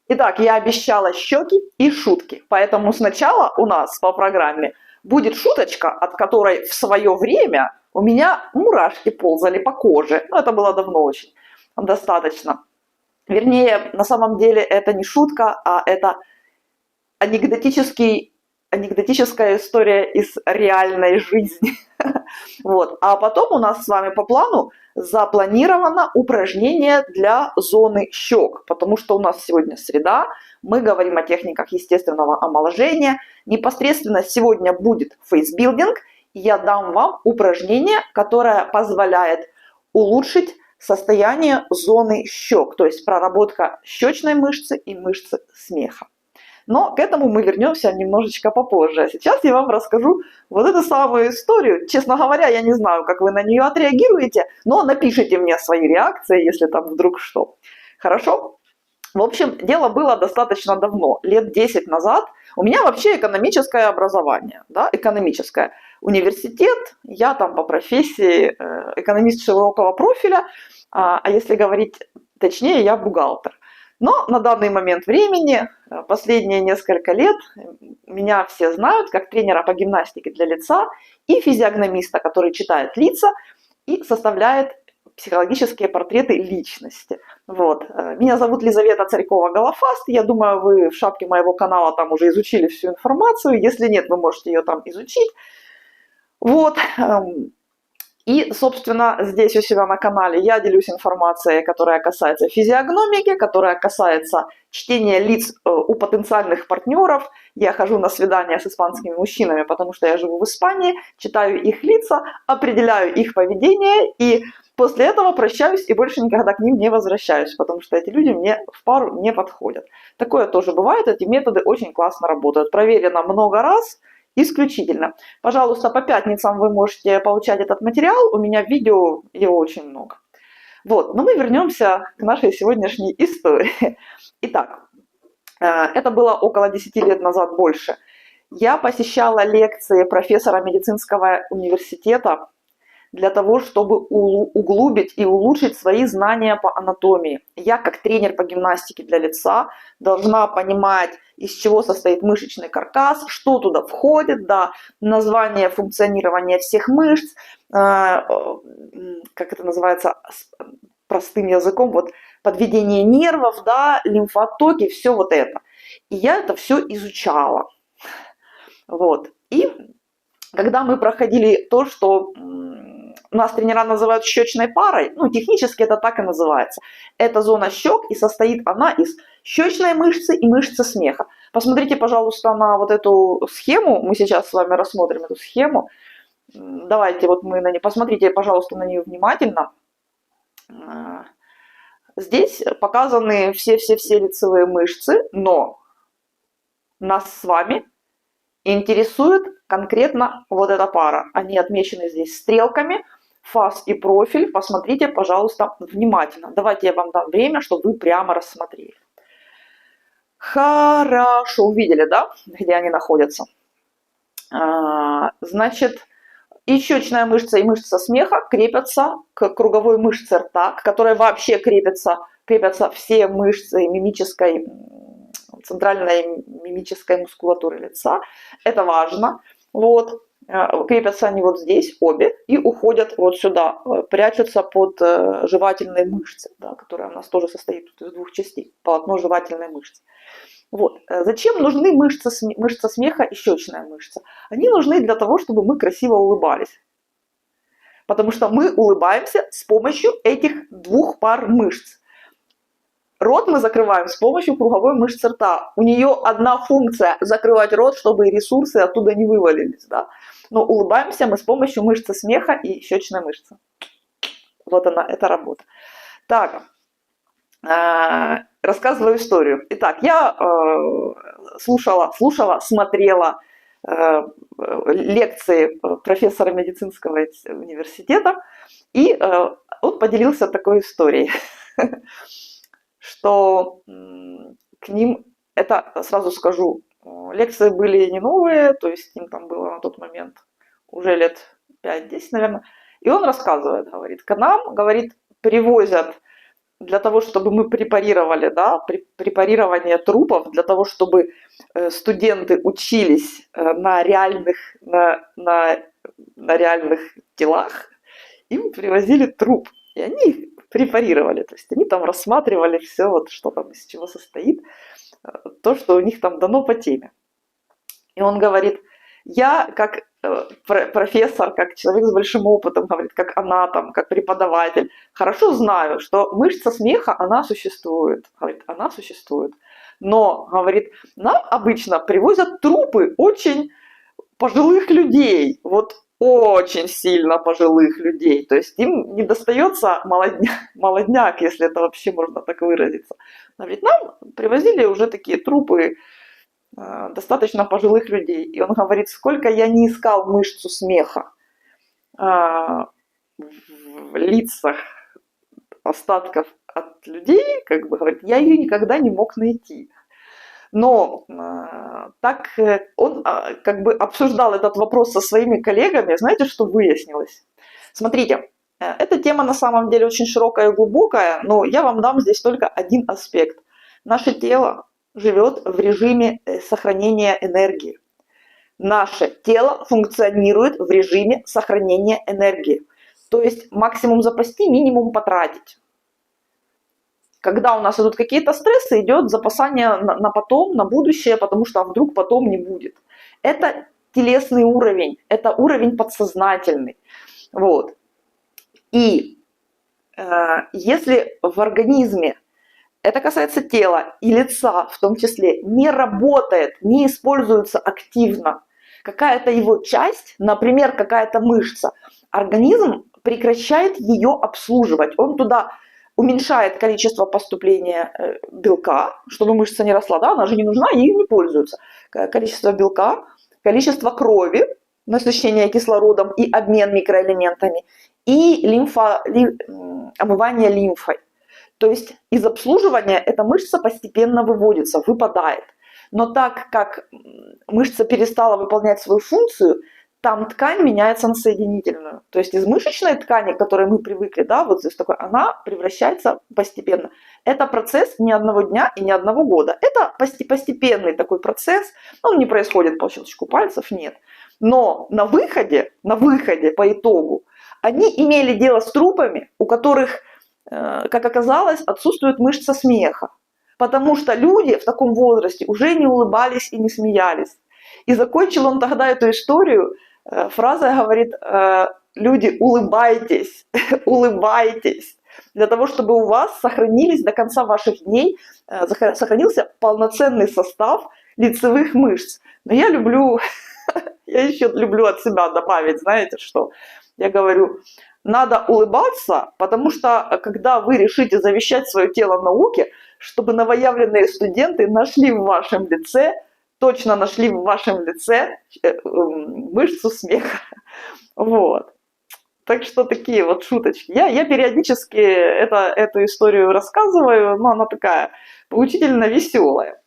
Итак, я обещала щеки и шутки, поэтому сначала у нас по программе будет шуточка, от которой в свое время у меня мурашки ползали по коже. Ну, это было давно очень, достаточно. Вернее, на самом деле это не шутка, а это анекдотическая история из реальной жизни. Вот. А потом у нас с вами по плану запланировано упражнение для зоны щек, потому что у нас сегодня среда, мы говорим о техниках естественного омоложения. Непосредственно сегодня будет фейсбилдинг, и я дам вам упражнение, которое позволяет улучшить состояние зоны щек, то есть проработка щечной мышцы и мышцы смеха. Но к этому мы вернемся немножечко попозже. А сейчас я вам расскажу вот эту самую историю. Честно говоря, я не знаю, как вы на нее отреагируете, но напишите мне свои реакции, если там вдруг что. Хорошо? В общем, дело было достаточно давно, лет 10 назад. У меня вообще экономическое образование, да, экономическое. Университет, я там по профессии экономист широкого профиля, а если говорить точнее, я бухгалтер. Но на данный момент времени, последние несколько лет, меня все знают как тренера по гимнастике для лица и физиогномиста, который читает лица и составляет психологические портреты личности. Вот. Меня зовут Лизавета Царькова-Голофаст. Я думаю, вы в шапке моего канала там уже изучили всю информацию. Если нет, вы можете ее там изучить. Вот. И, собственно, здесь у себя на канале я делюсь информацией, которая касается физиогномики, которая касается чтения лиц у потенциальных партнеров. Я хожу на свидания с испанскими мужчинами, потому что я живу в Испании, читаю их лица, определяю их поведение и после этого прощаюсь и больше никогда к ним не возвращаюсь, потому что эти люди мне в пару не подходят. Такое тоже бывает, эти методы очень классно работают. Проверено много раз. Исключительно. Пожалуйста, по пятницам вы можете получать этот материал. У меня видео, его очень много. Вот, но мы вернемся к нашей сегодняшней истории. Итак, это было около 10 лет назад больше. Я посещала лекции профессора медицинского университета для того, чтобы углубить и улучшить свои знания по анатомии. Я, как тренер по гимнастике для лица, должна понимать, из чего состоит мышечный каркас, что туда входит, да, название функционирования всех мышц, как это называется простым языком, вот подведение нервов, да, лимфотоки, все вот это. И я это все изучала. Вот. И когда мы проходили то, что нас тренера называют щечной парой, ну, технически это так и называется. Это зона щек, и состоит она из щечной мышцы и мышцы смеха. Посмотрите, пожалуйста, на вот эту схему. Мы сейчас с вами рассмотрим эту схему. Давайте вот мы на ней, посмотрите, пожалуйста, на нее внимательно. Здесь показаны все лицевые мышцы, но нас с вами интересует конкретно вот эта пара. Они отмечены здесь стрелками, фас и профиль. Посмотрите, пожалуйста, внимательно. Давайте я вам дам время, чтобы вы прямо рассмотрели. Хорошо, увидели, да, где они находятся? Значит, и щечная мышца, и мышца смеха крепятся к круговой мышце рта, к которой вообще крепятся все мышцы мимической, центральной мимической мускулатуры лица. Это важно. Вот. Крепятся они вот здесь, обе, и уходят вот сюда, прячутся под жевательной мышцей, да, которая у нас тоже состоит из двух частей, полотно жевательной мышцы. Вот. Зачем нужны мышца смеха и щечная мышца? Они нужны для того, чтобы мы красиво улыбались. Потому что мы улыбаемся с помощью этих двух пар мышц. Рот мы закрываем с помощью круговой мышцы рта. У нее одна функция – закрывать рот, чтобы ресурсы оттуда не вывалились. Да? Но улыбаемся мы с помощью мышцы смеха и щечной мышцы. Вот она, эта работа. Так, рассказываю историю. Итак, я смотрела лекции профессора медицинского университета, и он поделился такой историей, что к ним, это сразу скажу, лекции были не новые, то есть им там было на тот момент уже лет 5-10, наверное. И он рассказывает, говорит, к нам, говорит, привозят для того, чтобы мы препарировали, да, препарирование трупов, для того, чтобы студенты учились на реальных телах, им привозили труп, и они их препарировали. То есть они там рассматривали все, вот, что там, из чего состоит, то, что у них там дано по теме. И он говорит, я как профессор, как человек с большим опытом, говорит, как анатом, как преподаватель, хорошо знаю, что мышца смеха, она существует. Говорит, она существует. Но, говорит, нам обычно привозят трупы очень пожилых людей. Вот очень сильно пожилых людей. То есть им не достается молодняк, если это вообще можно так выразиться. Говорит, нам привозили уже такие трупы достаточно пожилых людей. И он говорит, сколько я не искал мышцу смеха в лицах остатков от людей, как бы говорит, я ее никогда не мог найти. Но так он как бы обсуждал этот вопрос со своими коллегами. Знаете, что выяснилось? Смотрите, эта тема на самом деле очень широкая и глубокая, но я вам дам здесь только один аспект. Наше тело живет в режиме сохранения энергии. Наше тело функционирует в режиме сохранения энергии. То есть максимум запасти, минимум потратить. Когда у нас идут какие-то стрессы, идет запасание на потом, на будущее, потому что вдруг потом не будет. Это телесный уровень, это уровень подсознательный. Вот. И если в организме, это касается тела и лица в том числе, не работает, не используется активно какая-то его часть, например, какая-то мышца, организм прекращает ее обслуживать. Он туда уменьшает количество поступления белка, чтобы мышца не росла, да, она же не нужна, ею не пользуются. Количество белка, количество крови, насыщение кислородом и обмен микроэлементами, и омывание лимфой. То есть из обслуживания эта мышца постепенно выводится, выпадает. Но так как мышца перестала выполнять свою функцию, там ткань меняется на соединительную. То есть из мышечной ткани, к которой мы привыкли, да, вот здесь такой, она превращается постепенно. Это процесс не одного дня и не одного года. Это постепенный такой процесс. Он не происходит по щелчку пальцев, нет. Но на выходе по итогу, они имели дело с трупами, у которых, как оказалось, отсутствует мышца смеха. Потому что люди в таком возрасте уже не улыбались и не смеялись. И закончил он тогда эту историю фразой, говорит, люди, улыбайтесь, улыбайтесь, для того, чтобы у вас сохранились до конца ваших дней, сохранился полноценный состав лицевых мышц. Но я еще люблю от себя добавить, знаете что? Я говорю, надо улыбаться, потому что когда вы решите завещать свое тело науке, чтобы новоявленные студенты нашли в вашем лице, точно нашли в вашем лице мышцу смеха. Вот. Так что такие вот шуточки. Я периодически эту историю рассказываю, но она такая поучительно веселая.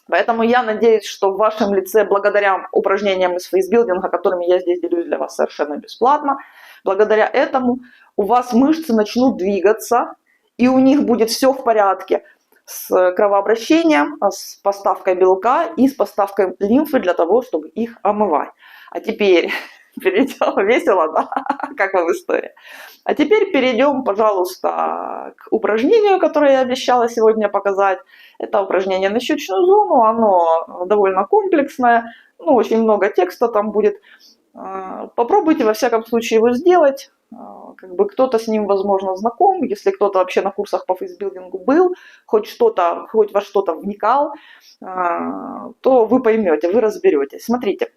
Поэтому я надеюсь, что в вашем лице, благодаря упражнениям из фейсбилдинга, которыми я здесь делюсь для вас совершенно бесплатно, благодаря этому у вас мышцы начнут двигаться, и у них будет все в порядке с кровообращением, с поставкой белка и с поставкой лимфы для того, чтобы их омывать. А теперь перейдем, весело, да? Как вам история? А теперь перейдем, пожалуйста, к упражнению, которое я обещала сегодня показать. Это упражнение на щечную зону, оно довольно комплексное, ну, очень много текста там будет. Попробуйте, во всяком случае, его сделать. Как бы кто-то с ним, возможно, знаком, если кто-то вообще на курсах по фейсбилдингу был, хоть во что-то вникал, то вы поймете, вы разберетесь. Смотрите,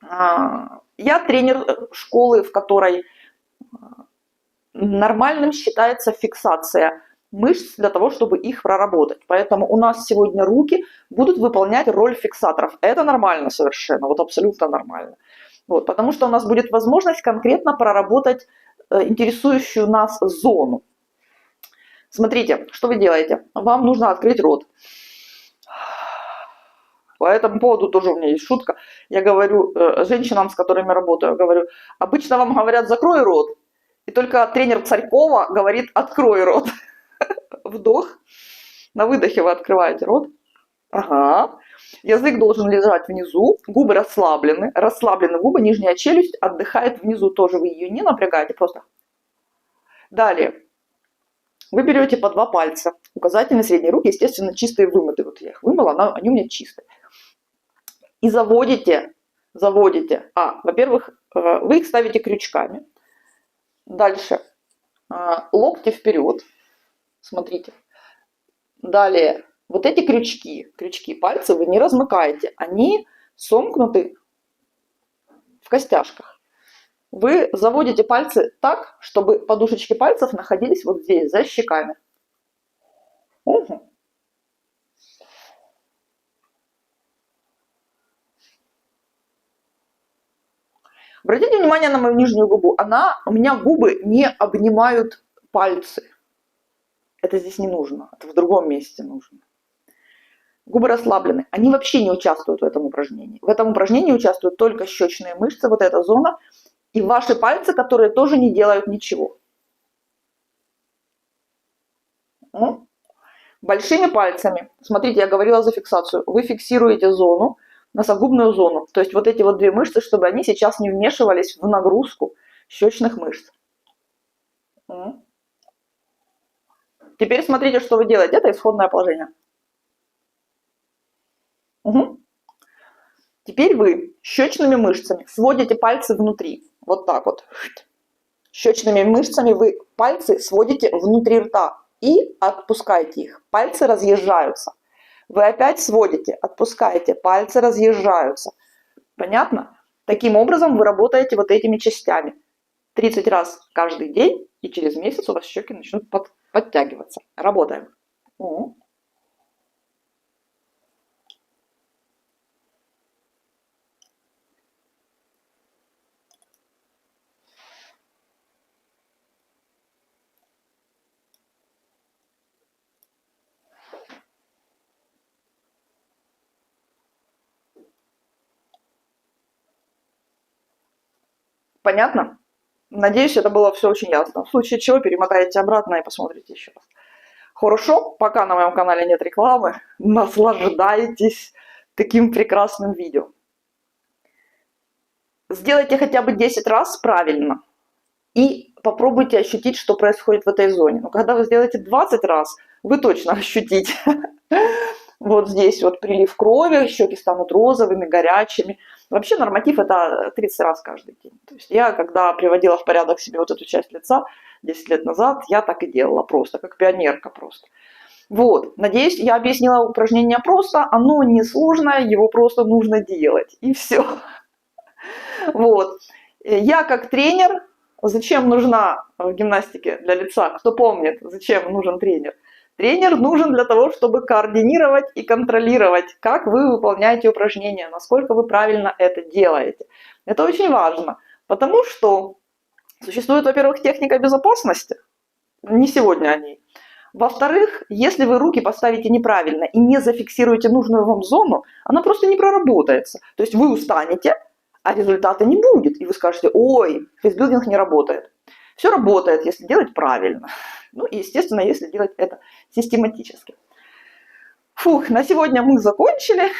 я тренер школы, в которой нормальным считается фиксация мышц для того, чтобы их проработать. Поэтому у нас сегодня руки будут выполнять роль фиксаторов. Это нормально совершенно, вот абсолютно нормально. Вот, потому что у нас будет возможность конкретно проработать интересующую нас зону. Смотрите, что вы делаете. Вам нужно открыть рот. По этому поводу тоже у меня есть шутка. Я говорю женщинам, с которыми работаю, говорю, обычно вам говорят «закрой рот», и только тренер Царькова говорит «открой рот». вдох. На выдохе вы открываете рот. Ага. Язык должен лежать внизу, губы расслаблены. Расслаблены губы, нижняя челюсть отдыхает внизу. Тоже вы ее не напрягаете, просто. Далее. Вы берете по 2 пальца. Указательный, средний, руки, естественно, чистые, вымытые. Вот я их вымыла, они у меня чистые. И заводите. Во-первых, вы их ставите крючками. Дальше. Локти вперед. Смотрите. Далее. Вот эти крючки пальцев вы не размыкаете. Они сомкнуты в костяшках. Вы заводите пальцы так, чтобы подушечки пальцев находились вот здесь, за щеками. Угу. Обратите внимание на мою нижнюю губу. У меня губы не обнимают пальцы. Это здесь не нужно, это в другом месте нужно. Губы расслаблены. Они вообще не участвуют в этом упражнении. В этом упражнении участвуют только щечные мышцы, вот эта зона, и ваши пальцы, которые тоже не делают ничего. Большими пальцами, смотрите, я говорила за фиксацию, вы фиксируете зону, носогубную зону, то есть вот эти вот 2 мышцы, чтобы они сейчас не вмешивались в нагрузку щечных мышц. Теперь смотрите, что вы делаете. Это исходное положение. Угу. Теперь вы щечными мышцами сводите пальцы внутри. Вот так вот. Щечными мышцами вы пальцы сводите внутри рта и отпускаете их. Пальцы разъезжаются. Вы опять сводите, отпускаете, пальцы разъезжаются. Понятно? Таким образом вы работаете вот этими частями. 30 раз каждый день, и через месяц у вас щеки начнут подтягиваться. Работаем. Понятно? Надеюсь, это было все очень ясно. В случае чего перемотаете обратно и посмотрите еще раз. Хорошо, пока на моем канале нет рекламы, наслаждайтесь таким прекрасным видео. Сделайте хотя бы 10 раз правильно и попробуйте ощутить, что происходит в этой зоне. Но когда вы сделаете 20 раз, вы точно ощутите. Вот здесь вот прилив крови, щеки станут розовыми, горячими. Вообще норматив это 30 раз каждый день. То есть я, когда приводила в порядок себе вот эту часть лица 10 лет назад, я так и делала просто, как пионерка просто. Вот, надеюсь, я объяснила упражнение просто, оно не сложное, его просто нужно делать, и все. Вот, я как тренер, зачем нужна в гимнастике для лица, кто помнит, зачем нужен тренер? Тренер нужен для того, чтобы координировать и контролировать, как вы выполняете упражнения, насколько вы правильно это делаете. Это очень важно, потому что существует, во-первых, техника безопасности, не сегодня о ней. Во-вторых, если вы руки поставите неправильно и не зафиксируете нужную вам зону, она просто не проработается. То есть вы устанете, а результата не будет, и вы скажете: ой, фейсбилдинг не работает. Все работает, если делать правильно. Ну и, естественно, если делать это систематически. Фух, на сегодня мы закончили.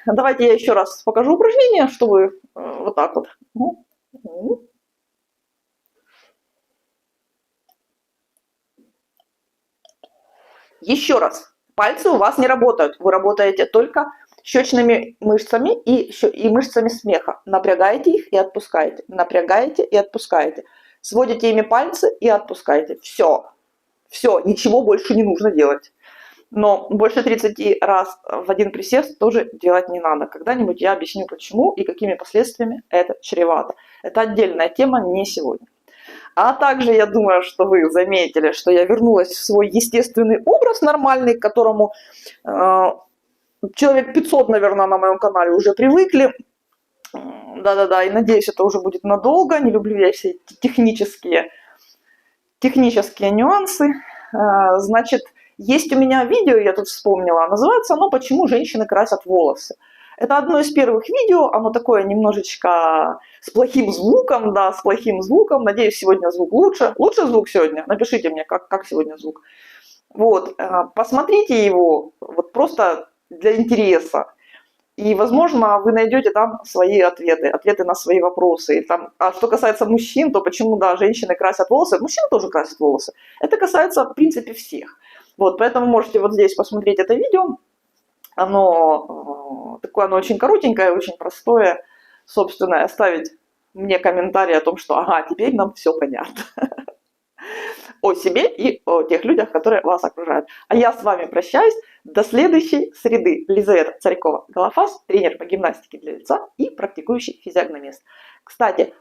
Давайте я еще раз покажу упражнение, чтобы вот так вот. Еще раз. Пальцы у вас не работают. Вы работаете только щечными мышцами и мышцами смеха. Напрягаете их и отпускаете. Напрягаете и отпускаете. Сводите ими пальцы и отпускаете. Все. Все, ничего больше не нужно делать. Но больше 30 раз в один присест тоже делать не надо. Когда-нибудь я объясню, почему и какими последствиями это чревато. Это отдельная тема, не сегодня. А также я думаю, что вы заметили, что я вернулась в свой естественный образ нормальный, к которому человек 500, наверное, на моем канале уже привыкли. Да-да-да, и надеюсь, это уже будет надолго. Не люблю я все эти технические нюансы. Значит, есть у меня видео, я тут вспомнила, называется оно «Почему женщины красят волосы». Это одно из первых видео, оно такое немножечко с плохим звуком, да, с плохим звуком. Надеюсь, сегодня звук лучше. Лучше звук сегодня? Напишите мне, как сегодня звук. Вот, посмотрите его, вот просто для интереса. И, возможно, вы найдете там свои ответы, ответы на свои вопросы. И там, а что касается мужчин, то почему, да, женщины красят волосы, мужчины тоже красят волосы. Это касается, в принципе, всех. Вот, поэтому можете вот здесь посмотреть это видео. Оно такое, оно очень коротенькое, очень простое. Собственно, оставить мне комментарий о том, что, ага, теперь нам все понятно. О себе и о тех людях, которые вас окружают. А я с вами прощаюсь. До следующей среды. Лизавета Царькова-Голофас, тренер по гимнастике для лица и практикующий физиогномист. Кстати,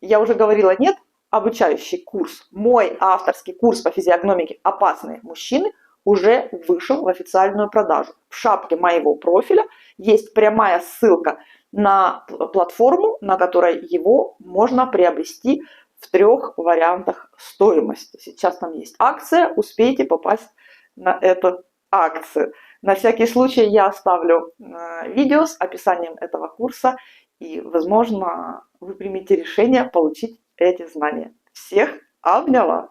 я уже говорила, нет, обучающий курс, мой авторский курс по физиогномике «Опасные мужчины» уже вышел в официальную продажу. В шапке моего профиля есть прямая ссылка на платформу, на которой его можно приобрести в 3 вариантах стоимости. Сейчас там есть акция, успейте попасть на эту акцию. На всякий случай я оставлю видео с описанием этого курса, и, возможно, вы примете решение получить эти знания. Всех обняла!